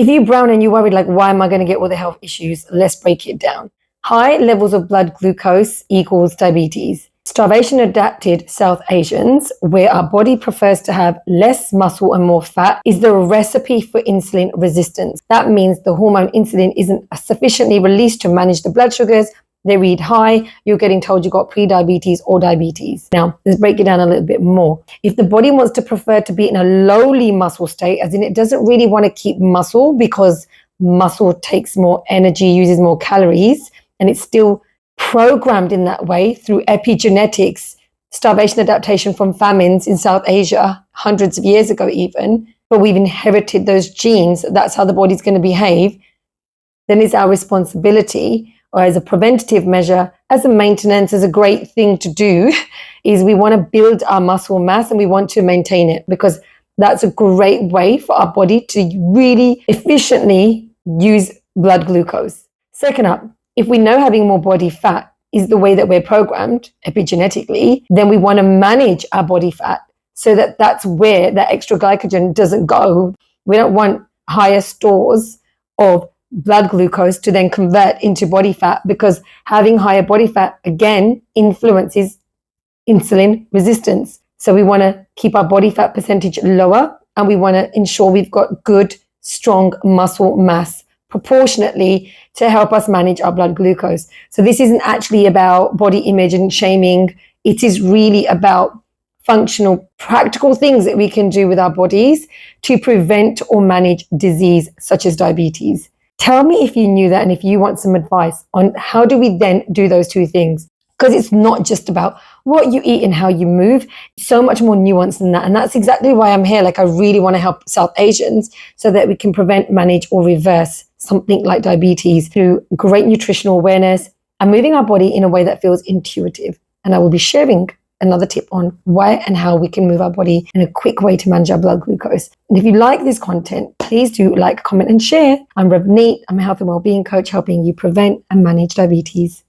If you're brown and you're worried, like, why am I going to get all the health issues? Let's break it down. High levels of blood glucose equals diabetes. Starvation adapted South Asians, where our body prefers to have less muscle and more fat, is the recipe for insulin resistance. That means the hormone insulin isn't sufficiently released to manage the blood sugars. They read high, you're getting told you got pre-diabetes or diabetes. Now, let's break it down a little bit more. If the body wants to prefer to be in a lowly muscle state, as in it doesn't really want to keep muscle because muscle takes more energy, uses more calories, and it's still programmed in that way through epigenetics, starvation adaptation from famines in South Asia hundreds of years ago even, but we've inherited those genes, that's how the body's going to behave, then it's our responsibility, or as a preventative measure, as a maintenance, as a great thing to do, is we want to build our muscle mass and we want to maintain it, because that's a great way for our body to really efficiently use blood glucose. Second up, if we know having more body fat is the way that we're programmed epigenetically, then we want to manage our body fat so that that's where that extra glycogen doesn't go. We don't want higher stores of blood glucose to then convert into body fat, because having higher body fat, again, influences insulin resistance. So we want to keep our body fat percentage lower, and we want to ensure we've got good, strong muscle mass proportionately to help us manage our blood glucose. So this isn't actually about body image and shaming. It is really about functional, practical things that we can do with our bodies to prevent or manage disease such as diabetes. Tell me if you knew that, and if you want some advice on how do we then do those two things. Because it's not just about what you eat and how you move, so much more nuanced than that. And that's exactly why I'm here. Like, I really want to help South Asians so that we can prevent, manage, or reverse something like diabetes through great nutritional awareness and moving our body in a way that feels intuitive. And I will be sharing another tip on why and how we can move our body in a quick way to manage our blood glucose. And if you like this content, please do like, comment, and share. I'm Revneet. I'm a health and wellbeing coach helping you prevent and manage diabetes.